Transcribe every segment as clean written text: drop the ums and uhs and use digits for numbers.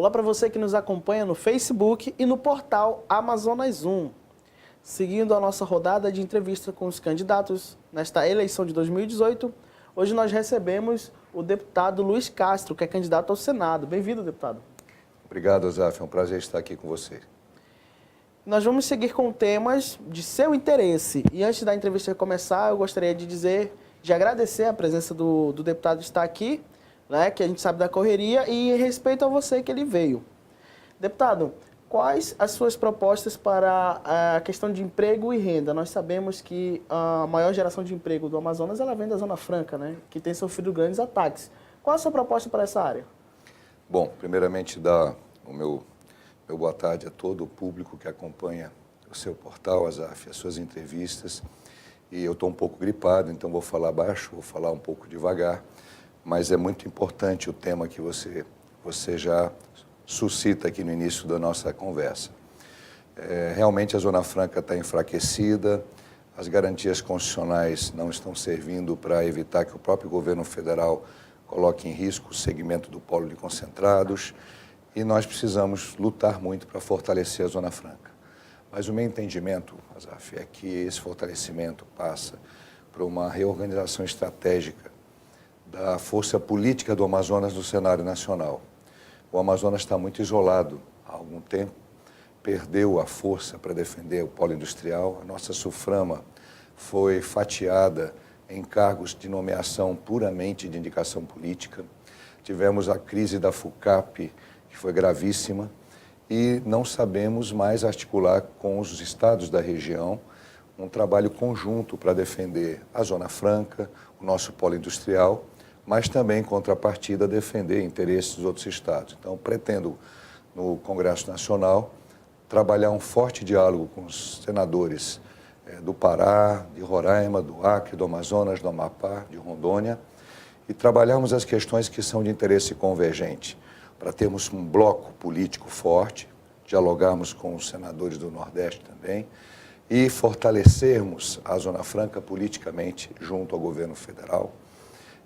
Olá para você que nos acompanha no Facebook e no portal Amazonas 1. Seguindo a nossa rodada de entrevista com os candidatos nesta eleição de 2018, hoje nós recebemos o deputado Luiz Castro, que é candidato ao Senado. Bem-vindo, deputado. Obrigado, Zaf. É um prazer estar aqui com você. Nós vamos seguir com temas de seu interesse. E antes da entrevista começar, eu gostaria de agradecer a presença do deputado que está aqui, né, que a gente sabe da correria, e em respeito a você que ele veio. Deputado, quais as suas propostas para a questão de emprego e renda? Nós sabemos que a maior geração de emprego do Amazonas ela vem da Zona Franca, né, que tem sofrido grandes ataques. Qual a sua proposta para essa área? Bom, primeiramente dar o meu boa tarde a todo o público que acompanha o seu portal, Azaf, as suas entrevistas. E eu estou um pouco gripado, então vou falar baixo, vou falar um pouco devagar, mas é muito importante o tema que você já suscita aqui no início da nossa conversa. Realmente a Zona Franca está enfraquecida, as garantias constitucionais não estão servindo para evitar que o próprio governo federal coloque em risco o segmento do polo de concentrados, e nós precisamos lutar muito para fortalecer a Zona Franca. Mas o meu entendimento, Azaf, é que esse fortalecimento passa por uma reorganização estratégica da força política do Amazonas no cenário nacional. O Amazonas está muito isolado há algum tempo, perdeu a força para defender o polo industrial. A nossa SUFRAMA foi fatiada em cargos de nomeação puramente de indicação política. Tivemos a crise da FUCAP, que foi gravíssima, e não sabemos mais articular com os estados da região um trabalho conjunto para defender a Zona Franca, o nosso polo industrial, mas também, em contrapartida, defender interesses dos outros estados. Então, pretendo, no Congresso Nacional, trabalhar um forte diálogo com os senadores do Pará, de Roraima, do Acre, do Amazonas, do Amapá, de Rondônia, e trabalharmos as questões que são de interesse convergente, para termos um bloco político forte, dialogarmos com os senadores do Nordeste também e fortalecermos a Zona Franca politicamente junto ao governo federal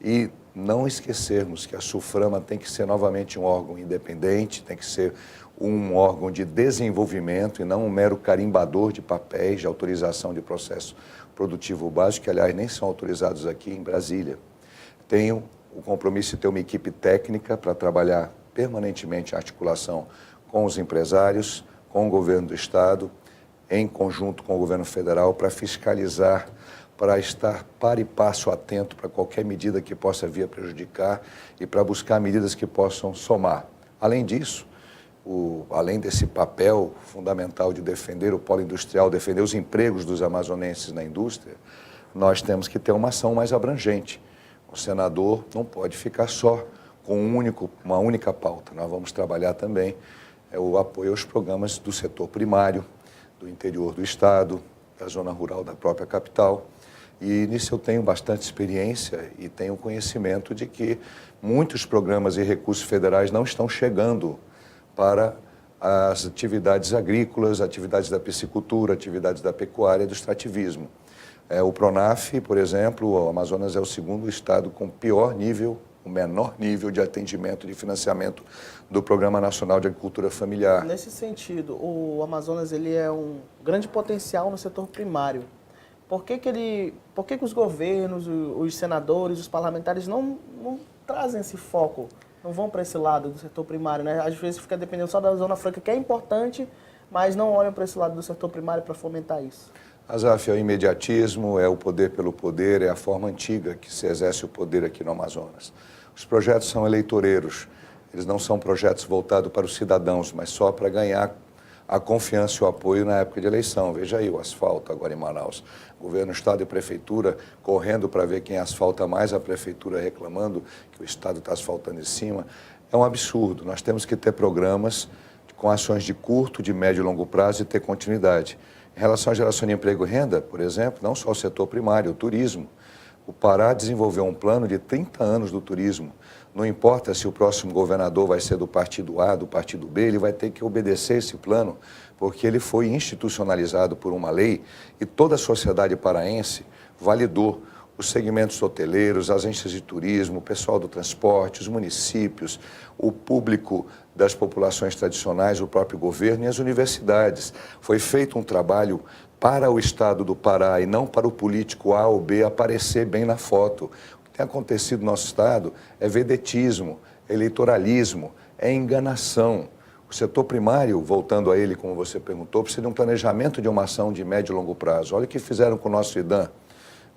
e não esquecermos que a SUFRAMA tem que ser novamente um órgão independente, tem que ser um órgão de desenvolvimento e não um mero carimbador de papéis de autorização de processo produtivo básico, que, aliás, nem são autorizados aqui em Brasília. Tenho o compromisso de ter uma equipe técnica para trabalhar permanentemente a articulação com os empresários, com o governo do Estado, em conjunto com o governo federal, para fiscalizar, para estar par e passo atento para qualquer medida que possa vir a prejudicar e para buscar medidas que possam somar. Além disso, além desse papel fundamental de defender o polo industrial, defender os empregos dos amazonenses na indústria, nós temos que ter uma ação mais abrangente. O senador não pode ficar só com uma única pauta. Nós vamos trabalhar também o apoio aos programas do setor primário, do interior do Estado, da zona rural da própria capital. E nisso eu tenho bastante experiência e tenho conhecimento de que muitos programas e recursos federais não estão chegando para as atividades agrícolas, atividades da piscicultura, atividades da pecuária e do extrativismo. O PRONAF, por exemplo, o Amazonas é o segundo estado com o menor nível de atendimento de financiamento do Programa Nacional de Agricultura Familiar. Nesse sentido, o Amazonas ele é um grande potencial no setor primário. Por que os governos, os senadores, os parlamentares não trazem esse foco, não vão para esse lado do setor primário, né? Às vezes fica dependendo só da Zona Franca, que é importante, mas não olham para esse lado do setor primário para fomentar isso. Azaf, é o imediatismo, é o poder pelo poder, é a forma antiga que se exerce o poder aqui no Amazonas. Os projetos são eleitoreiros, eles não são projetos voltados para os cidadãos, mas só para ganhar a confiança e o apoio na época de eleição. Veja aí o asfalto agora em Manaus. Governo, Estado e Prefeitura correndo para ver quem asfalta mais, a Prefeitura reclamando que o Estado está asfaltando em cima. É um absurdo. Nós temos que ter programas com ações de curto, de médio e longo prazo e ter continuidade. Em relação à geração de emprego e renda, por exemplo, não só o setor primário, o turismo. O Pará desenvolveu um plano de 30 anos do turismo. Não importa se o próximo governador vai ser do partido A, do partido B, ele vai ter que obedecer esse plano, porque ele foi institucionalizado por uma lei e toda a sociedade paraense validou os segmentos hoteleiros, as agências de turismo, o pessoal do transporte, os municípios, o público das populações tradicionais, o próprio governo e as universidades. Foi feito um trabalho para o Estado do Pará e não para o político A ou B aparecer bem na foto. O que tem acontecido no nosso Estado é vedetismo, eleitoralismo, é enganação. O setor primário, voltando a ele, como você perguntou, precisa de um planejamento de uma ação de médio e longo prazo. Olha o que fizeram com o nosso IDAM.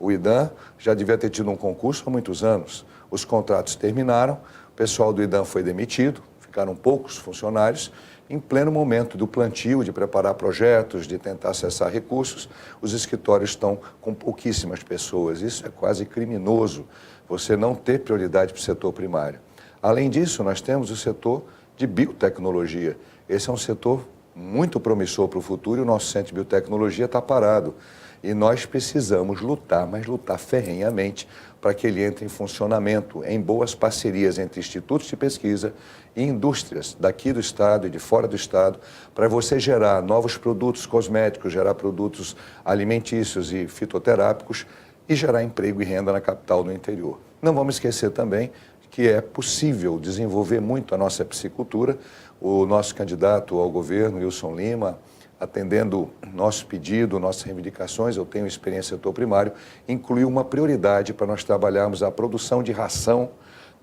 O IDAM já devia ter tido um concurso há muitos anos. Os contratos terminaram, o pessoal do IDAM foi demitido, ficaram poucos funcionários. Em pleno momento do plantio, de preparar projetos, de tentar acessar recursos, os escritórios estão com pouquíssimas pessoas. Isso é quase criminoso, você não ter prioridade para o setor primário. Além disso, nós temos o setor de biotecnologia. Esse é um setor muito promissor para o futuro e o nosso centro de biotecnologia está parado. E nós precisamos lutar, mas lutar ferrenhamente para que ele entre em funcionamento, em boas parcerias entre institutos de pesquisa e indústrias daqui do Estado e de fora do Estado, para você gerar novos produtos cosméticos, gerar produtos alimentícios e fitoterápicos e gerar emprego e renda na capital do interior. Não vamos esquecer também que é possível desenvolver muito a nossa piscicultura. O nosso candidato ao governo, Wilson Lima, atendendo nosso pedido, nossas reivindicações, eu tenho experiência no setor primário, incluiu uma prioridade para nós trabalharmos a produção de ração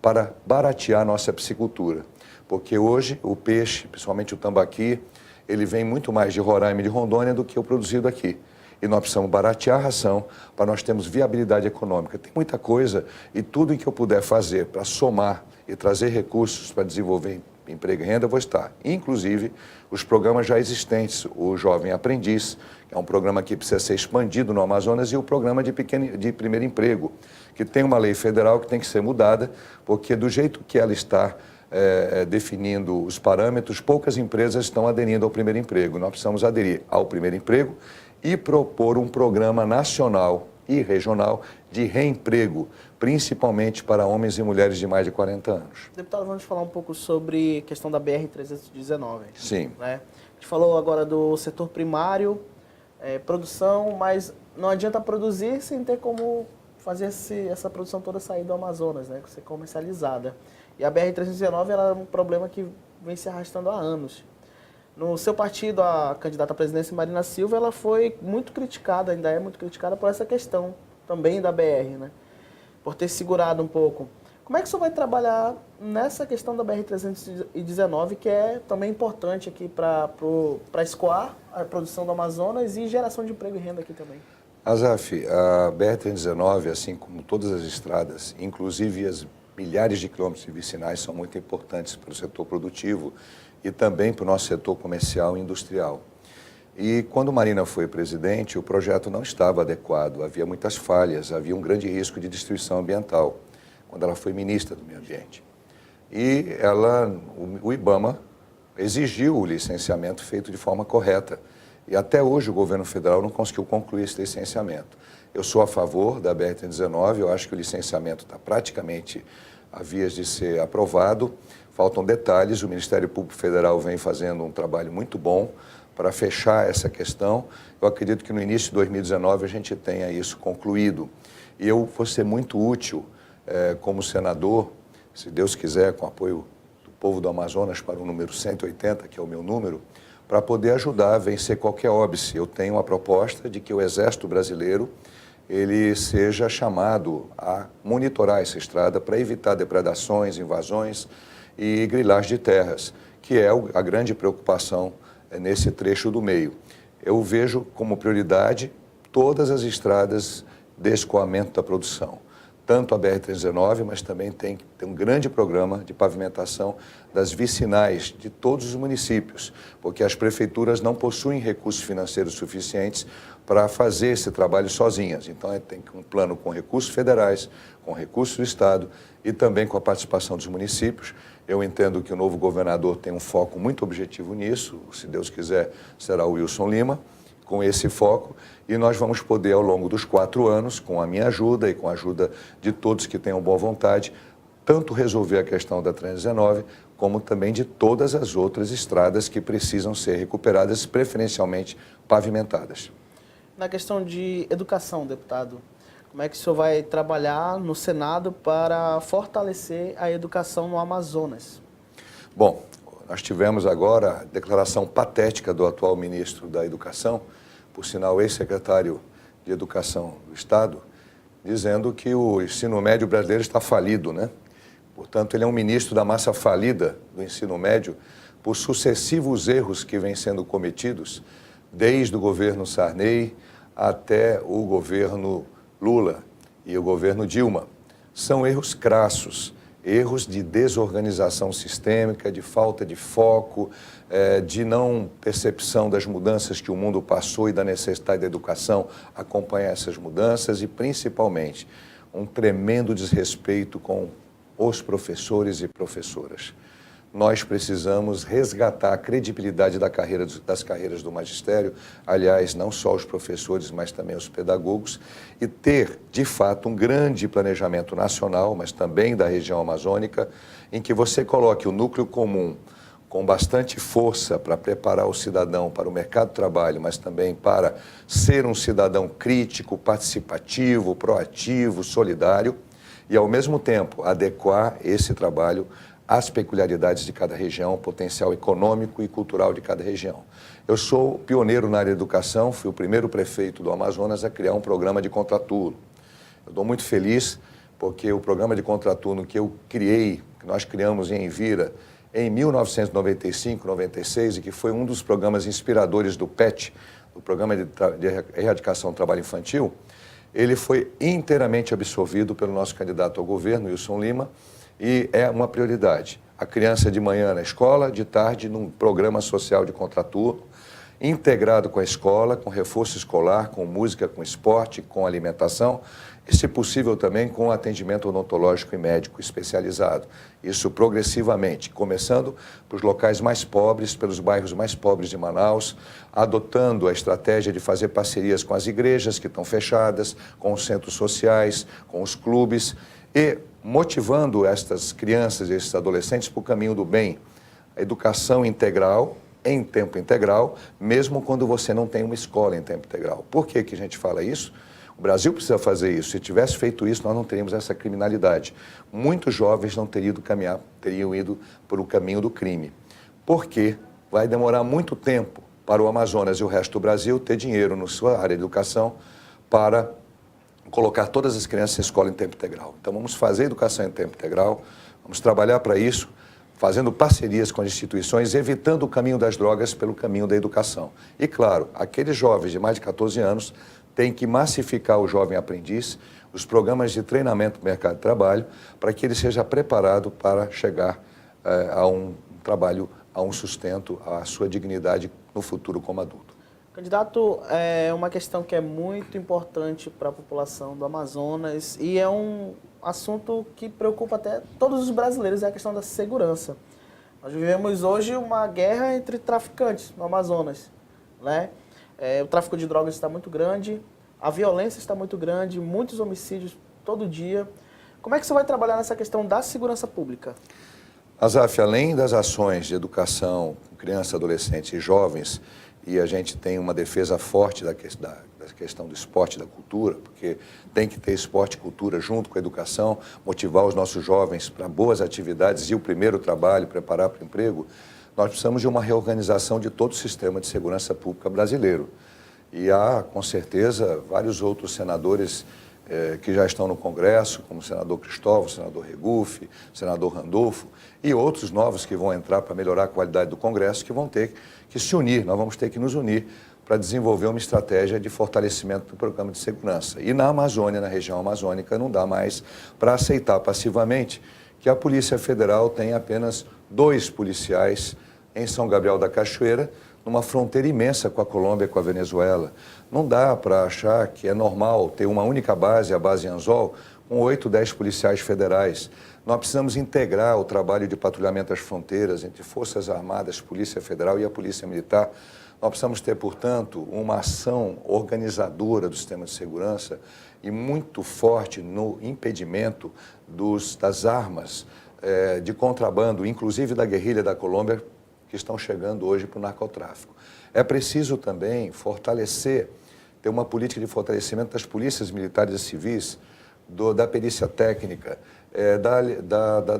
para baratear a nossa piscicultura. Porque hoje o peixe, principalmente o tambaqui, ele vem muito mais de Roraima e de Rondônia do que o produzido aqui. E nós precisamos baratear a ração para nós termos viabilidade econômica. Tem muita coisa e tudo em que eu puder fazer para somar e trazer recursos para desenvolver emprego e renda, eu vou estar. Inclusive, os programas já existentes, o Jovem Aprendiz, que é um programa que precisa ser expandido no Amazonas, e o programa de primeiro emprego, que tem uma lei federal que tem que ser mudada, porque do jeito que ela está definindo os parâmetros, poucas empresas estão aderindo ao primeiro emprego. Nós precisamos aderir ao primeiro emprego e propor um programa nacional e regional de reemprego, principalmente para homens e mulheres de mais de 40 anos. Deputado, vamos falar um pouco sobre a questão da BR-319. Sim. Né? A gente falou agora do setor primário, produção, mas não adianta produzir sem ter como fazer essa produção toda sair do Amazonas, né? Ser comercializada. E a BR-319 é um problema que vem se arrastando há anos. No seu partido, a candidata à presidência, Marina Silva, ela foi muito criticada, ainda é muito criticada por essa questão também da BR, né? Por ter segurado um pouco. Como é que o senhor vai trabalhar nessa questão da BR-319, que é também importante aqui para escoar a produção do Amazonas e geração de emprego e renda aqui também? Azaf, a BR-319, assim como todas as estradas, inclusive as milhares de quilômetros de vicinais, são muito importantes para o setor produtivo e também para o nosso setor comercial e industrial. E quando Marina foi presidente, o projeto não estava adequado, havia muitas falhas, havia um grande risco de destruição ambiental, quando ela foi ministra do Meio Ambiente. E o IBAMA exigiu o licenciamento feito de forma correta. E até hoje o governo federal não conseguiu concluir esse licenciamento. Eu sou a favor da BR-319, eu acho que o licenciamento está praticamente a vias de ser aprovado. Faltam detalhes, o Ministério Público Federal vem fazendo um trabalho muito bom para fechar essa questão. Eu acredito que no início de 2019 a gente tenha isso concluído. E eu vou ser muito útil como senador, se Deus quiser, com o apoio do povo do Amazonas para o número 180, que é o meu número, para poder ajudar a vencer qualquer óbice. Eu tenho uma proposta de que o Exército Brasileiro ele seja chamado a monitorar essa estrada para evitar depredações, invasões e grilagem de terras, que é a grande preocupação nesse trecho do meio. Eu vejo como prioridade todas as estradas de escoamento da produção, tanto a BR-319, mas também tem um grande programa de pavimentação das vicinais de todos os municípios, porque as prefeituras não possuem recursos financeiros suficientes para fazer esse trabalho sozinhas. Então, tem um plano com recursos federais, com recursos do Estado e também com a participação dos municípios. Eu entendo que o novo governador tem um foco muito objetivo nisso, se Deus quiser, será o Wilson Lima, com esse foco, e nós vamos poder, ao longo dos 4 anos, com a minha ajuda e com a ajuda de todos que tenham boa vontade, tanto resolver a questão da 319, como também de todas as outras estradas que precisam ser recuperadas, preferencialmente pavimentadas. Na questão de educação, deputado, Como é que o senhor vai trabalhar no Senado para fortalecer a educação no Amazonas? Bom, nós tivemos agora a declaração patética do atual ministro da Educação, por sinal ex-secretário de Educação do Estado, dizendo que o ensino médio brasileiro está falido, né? Portanto, ele é um ministro da massa falida do ensino médio por sucessivos erros que vêm sendo cometidos desde o governo Sarney até o governo Lula e o governo Dilma. São erros crassos, erros de desorganização sistêmica, de falta de foco, de não percepção das mudanças que o mundo passou e da necessidade da educação acompanhar essas mudanças e, principalmente, um tremendo desrespeito com os professores e professoras. Nós precisamos resgatar a credibilidade das carreiras do magistério, aliás, não só os professores, mas também os pedagogos, e ter, de fato, um grande planejamento nacional, mas também da região amazônica, em que você coloque o núcleo comum com bastante força para preparar o cidadão para o mercado de trabalho, mas também para ser um cidadão crítico, participativo, proativo, solidário, e, ao mesmo tempo, adequar esse trabalho às peculiaridades de cada região, ao potencial econômico e cultural de cada região. Eu sou pioneiro na área de educação, fui o primeiro prefeito do Amazonas a criar um programa de contraturno. Eu estou muito feliz porque o programa de contraturno que eu criei, que nós criamos em Envira, em 1995, 96, e que foi um dos programas inspiradores do PET, do Programa de Erradicação do Trabalho Infantil, ele foi inteiramente absorvido pelo nosso candidato ao governo, Wilson Lima, e é uma prioridade. A criança de manhã na escola, de tarde num programa social de contraturno, integrado com a escola, com reforço escolar, com música, com esporte, com alimentação, e, se possível, também com atendimento odontológico e médico especializado. Isso progressivamente, começando pelos locais mais pobres, pelos bairros mais pobres de Manaus, adotando a estratégia de fazer parcerias com as igrejas que estão fechadas, com os centros sociais, com os clubes, e motivando estas crianças e esses adolescentes para o caminho do bem. A educação integral, em tempo integral, mesmo quando você não tem uma escola em tempo integral. Por que que a gente fala isso? O Brasil precisa fazer isso. Se tivesse feito isso, nós não teríamos essa criminalidade. Muitos jovens não teriam ido por o caminho do crime. Porque vai demorar muito tempo para o Amazonas e o resto do Brasil ter dinheiro na sua área de educação para colocar todas as crianças em escola em tempo integral. Então vamos fazer educação em tempo integral, vamos trabalhar para isso, fazendo parcerias com as instituições, evitando o caminho das drogas pelo caminho da educação. E, claro, aqueles jovens de mais de 14 anos têm que massificar o jovem aprendiz, os programas de treinamento no mercado de trabalho, para que ele seja preparado para chegar a um trabalho, a um sustento, à sua dignidade no futuro como adulto. Candidato, é uma questão que é muito importante para a população do Amazonas e é um assunto que preocupa até todos os brasileiros, é a questão da segurança. Nós vivemos hoje uma guerra entre traficantes no Amazonas, né? O tráfico de drogas está muito grande, a violência está muito grande, muitos homicídios todo dia. Como é que você vai trabalhar nessa questão da segurança pública? Azaf, além das ações de educação com crianças, adolescentes e jovens, e a gente tem uma defesa forte da questão do esporte e da cultura, porque tem que ter esporte e cultura junto com a educação, motivar os nossos jovens para boas atividades e o primeiro trabalho, preparar para o emprego. Nós precisamos de uma reorganização de todo o sistema de segurança pública brasileiro. E há, com certeza, vários outros senadores que já estão no Congresso, como o senador Cristóvão, o senador Regufe, o senador Randolfo, e outros novos que vão entrar para melhorar a qualidade do Congresso, que vão ter que se unir, nós vamos ter que nos unir para desenvolver uma estratégia de fortalecimento do programa de segurança. E na Amazônia, na região amazônica, não dá mais para aceitar passivamente que a Polícia Federal tem apenas 2 policiais em São Gabriel da Cachoeira, numa fronteira imensa com a Colômbia e com a Venezuela. Não dá para achar que é normal ter uma única base, a base Anzol, com 8, 10 policiais federais. Nós precisamos integrar o trabalho de patrulhamento das fronteiras entre Forças Armadas, Polícia Federal e a Polícia Militar. Nós precisamos ter, portanto, uma ação organizadora do sistema de segurança e muito forte no impedimento das armas de contrabando, inclusive da guerrilha da Colômbia, que estão chegando hoje para o narcotráfico. É preciso também fortalecer ter uma política de fortalecimento das polícias militares e civis, da perícia técnica,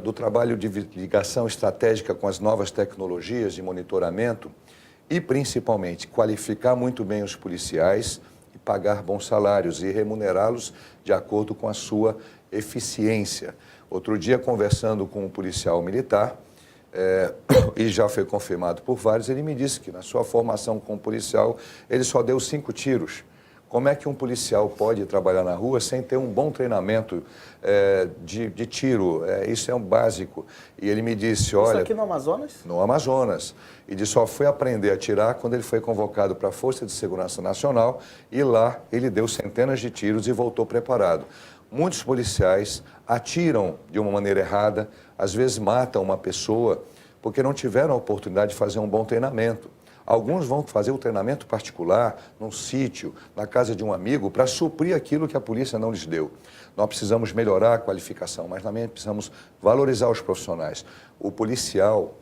do trabalho de ligação estratégica com as novas tecnologias de monitoramento e, principalmente, qualificar muito bem os policiais e pagar bons salários e remunerá-los de acordo com a sua eficiência. Outro dia, conversando com um policial militar, e já foi confirmado por vários, ele me disse que na sua formação como policial, ele só deu 5 tiros. Como é que um policial pode trabalhar na rua sem ter um bom treinamento de tiro? Isso é um básico. E ele me disse, olha... Isso aqui no Amazonas? No Amazonas. E ele só foi aprender a atirar quando ele foi convocado para a Força de Segurança Nacional e lá ele deu centenas de tiros e voltou preparado. Muitos policiais atiram de uma maneira errada, às vezes matam uma pessoa porque não tiveram a oportunidade de fazer um bom treinamento. Alguns vão fazer o treinamento particular, num sítio, na casa de um amigo, para suprir aquilo que a polícia não lhes deu. Nós precisamos melhorar a qualificação, mas também precisamos valorizar os profissionais. O policial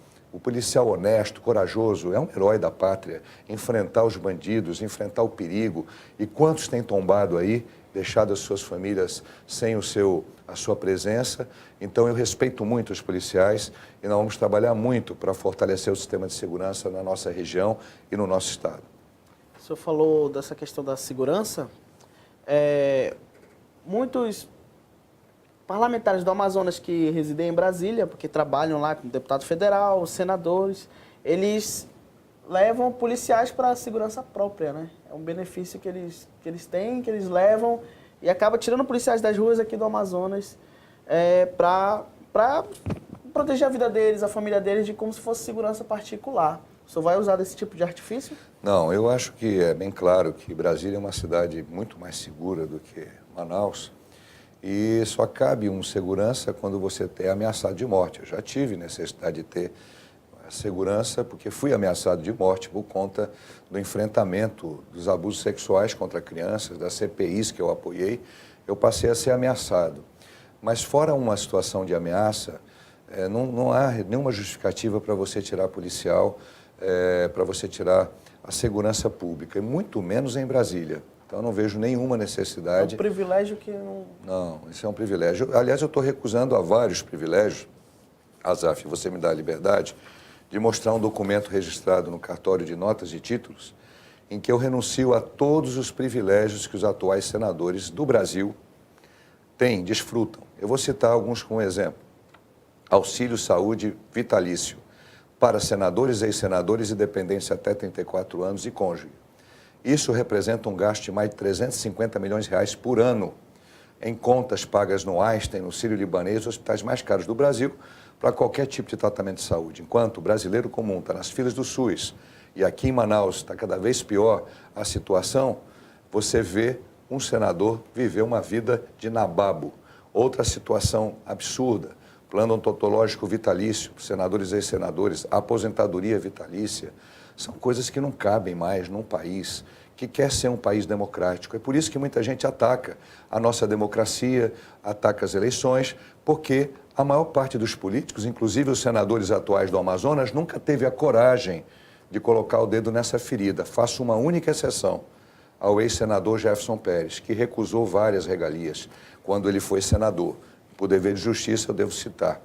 honesto, corajoso, é um herói da pátria. Enfrentar os bandidos, enfrentar o perigo. E quantos têm tombado aí, deixado as suas famílias sem a sua presença? Então, eu respeito muito os policiais e nós vamos trabalhar muito para fortalecer o sistema de segurança na nossa região e no nosso estado. O senhor falou dessa questão da segurança. Muitos parlamentares do Amazonas que residem em Brasília, porque trabalham lá como deputado federal, senadores, eles levam policiais para a segurança própria, né? É um benefício que eles têm, que eles levam e acaba tirando policiais das ruas aqui do Amazonas para proteger a vida deles, a família deles, de como se fosse segurança particular. O senhor vai usar desse tipo de artifício? Não, eu acho que é bem claro que Brasília é uma cidade muito mais segura do que Manaus e só cabe um segurança quando você é ameaçado de morte. Eu já tive necessidade de ter segurança porque fui ameaçado de morte por conta do enfrentamento dos abusos sexuais contra crianças, das CPIs que eu apoiei, eu passei a ser ameaçado. Mas fora uma situação de ameaça, não há nenhuma justificativa para você tirar policial, para você tirar a segurança pública, e muito menos em Brasília. Então, eu não vejo nenhuma necessidade. É um privilégio que não... Não, isso é um privilégio. Aliás, eu estou recusando a vários privilégios. Azaf, você me dá a liberdade de mostrar um documento registrado no cartório de notas e títulos em que eu renuncio a todos os privilégios que os atuais senadores do Brasil têm, desfrutam. Eu vou citar alguns como exemplo. Auxílio saúde vitalício para senadores, ex-senadores e dependentes até 34 anos e cônjuge. Isso representa um gasto de mais de 350 milhões de reais por ano em contas pagas no Einstein, no Sírio-Libanês, os hospitais mais caros do Brasil, para qualquer tipo de tratamento de saúde. Enquanto o brasileiro comum está nas filas do SUS e aqui em Manaus está cada vez pior a situação, você vê um senador viver uma vida de nababo. Outra situação absurda, plano odontológico vitalício, senadores e ex-senadores, aposentadoria vitalícia, são coisas que não cabem mais num país que quer ser um país democrático. É por isso que muita gente ataca a nossa democracia, ataca as eleições, porque a maior parte dos políticos, inclusive os senadores atuais do Amazonas, nunca teve a coragem de colocar o dedo nessa ferida. Faço uma única exceção ao ex-senador Jefferson Pérez, que recusou várias regalias quando ele foi senador. Por dever de justiça, eu devo citar.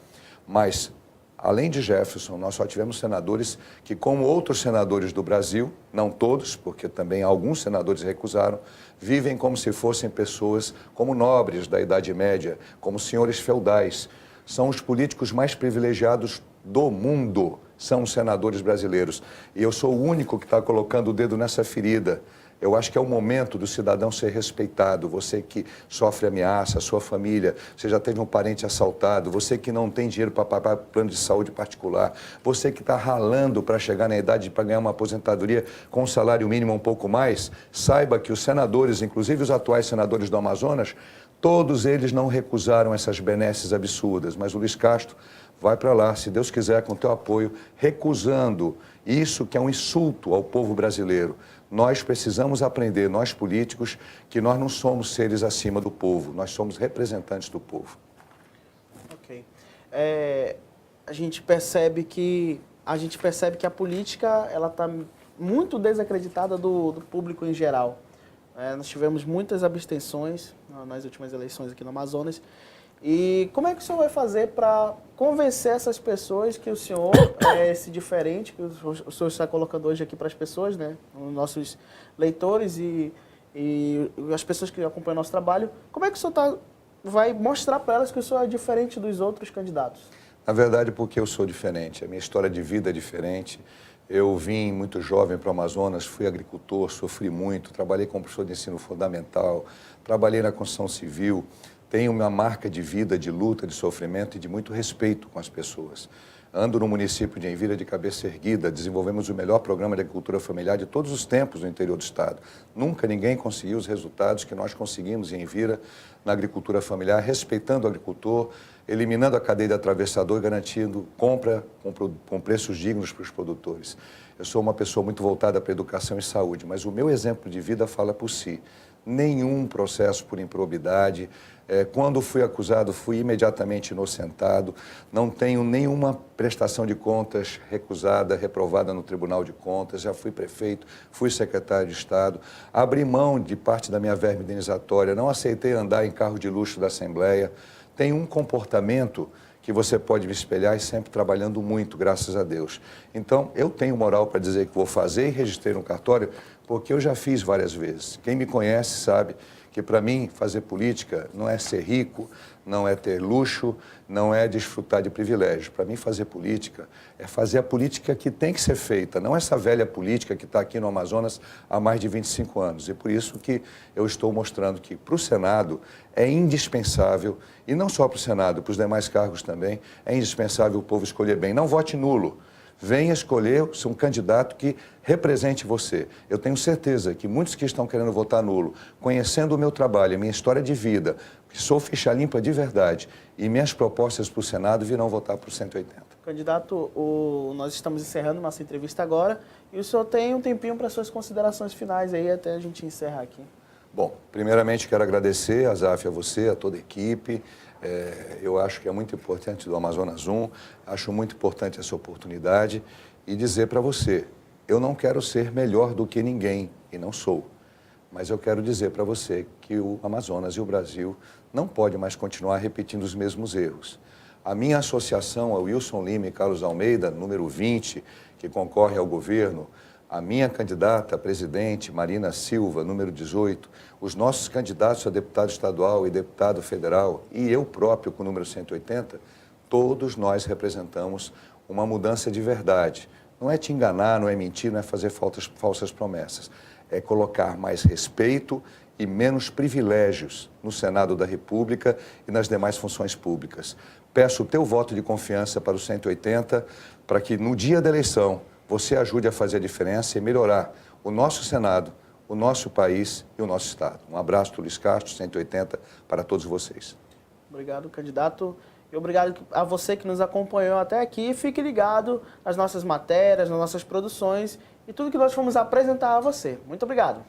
Mas, além de Jefferson, nós só tivemos senadores que, como outros senadores do Brasil, não todos, porque também alguns senadores recusaram, vivem como se fossem pessoas como nobres da Idade Média, como senhores feudais. São os políticos mais privilegiados do mundo, são os senadores brasileiros. E eu sou o único que está colocando o dedo nessa ferida. Eu acho que é o momento do cidadão ser respeitado. Você que sofre ameaça, a sua família, você já teve um parente assaltado, você que não tem dinheiro para pagar plano de saúde particular, você que está ralando para chegar na idade para ganhar uma aposentadoria com um salário mínimo um pouco mais, saiba que os senadores, inclusive os atuais senadores do Amazonas, todos eles não recusaram essas benesses absurdas, mas o Luiz Castro vai para lá, se Deus quiser, com teu apoio, recusando isso que é um insulto ao povo brasileiro. Nós precisamos aprender, nós políticos, que nós não somos seres acima do povo, nós somos representantes do povo. Ok. A gente percebe que a política ela está muito desacreditada do público em geral. Nós tivemos muitas abstenções nas últimas eleições aqui no Amazonas. E como é que o senhor vai fazer para convencer essas pessoas que o senhor é esse diferente, que o senhor está colocando hoje aqui para as pessoas, né, os nossos leitores e as pessoas que acompanham o nosso trabalho, como é que o senhor vai mostrar para elas que o senhor é diferente dos outros candidatos? Na verdade, porque eu sou diferente, a minha história de vida é diferente. Eu vim muito jovem para o Amazonas, fui agricultor, sofri muito, trabalhei como professor de ensino fundamental, trabalhei na construção civil, tenho uma marca de vida, de luta, de sofrimento e de muito respeito com as pessoas. Ando no município de Envira de cabeça erguida, desenvolvemos o melhor programa de agricultura familiar de todos os tempos no interior do estado. Nunca ninguém conseguiu os resultados que nós conseguimos em Envira na agricultura familiar, respeitando o agricultor, eliminando a cadeia de atravessador e garantindo compra com preços dignos para os produtores. Eu sou uma pessoa muito voltada para a educação e saúde, mas o meu exemplo de vida fala por si. Nenhum processo por improbidade. Quando fui acusado, fui imediatamente inocentado. Não tenho nenhuma prestação de contas recusada, reprovada no Tribunal de Contas. Já fui prefeito, fui secretário de Estado. Abri mão de parte da minha verba indenizatória, não aceitei andar em carro de luxo da Assembleia. Tenho um comportamento que você pode me espelhar e sempre trabalhando muito, graças a Deus. Então, eu tenho moral para dizer que vou fazer e registrei no cartório, porque eu já fiz várias vezes. Quem me conhece sabe que, para mim, fazer política não é ser rico, não é ter luxo, não é desfrutar de privilégios. Para mim, fazer política é fazer a política que tem que ser feita, não essa velha política que está aqui no Amazonas há mais de 25 anos. E por isso que eu estou mostrando que, para o Senado, é indispensável, e não só para o Senado, para os demais cargos também, é indispensável o povo escolher bem. Não vote nulo. Venha escolher um candidato que represente você. Eu tenho certeza que muitos que estão querendo votar nulo, conhecendo o meu trabalho, a minha história de vida, que sou ficha limpa de verdade, e minhas propostas para o Senado virão votar para o 180. Candidato, nós estamos encerrando nossa entrevista agora, e o senhor tem um tempinho para suas considerações finais aí, até a gente encerrar aqui. Bom, primeiramente quero agradecer, Azaf, a você, a toda a equipe. Eu acho que é muito importante do Amazonas 1, acho muito importante essa oportunidade e dizer para você, eu não quero ser melhor do que ninguém, e não sou, mas eu quero dizer para você que o Amazonas e o Brasil não pode mais continuar repetindo os mesmos erros. A minha associação, a Wilson Lima e Carlos Almeida, número 20, que concorre ao governo, a minha candidata a presidente, Marina Silva, número 18, os nossos candidatos a deputado estadual e deputado federal, e eu próprio com o número 180, todos nós representamos uma mudança de verdade. Não é te enganar, não é mentir, não é fazer falsas promessas. É colocar mais respeito e menos privilégios no Senado da República e nas demais funções públicas. Peço o teu voto de confiança para o 180, para que no dia da eleição você ajude a fazer a diferença e melhorar o nosso Senado, o nosso país e o nosso Estado. Um abraço do Luiz Castro, 180, para todos vocês. Obrigado, candidato. E obrigado a você que nos acompanhou até aqui. Fique ligado nas nossas matérias, nas nossas produções e tudo que nós vamos apresentar a você. Muito obrigado.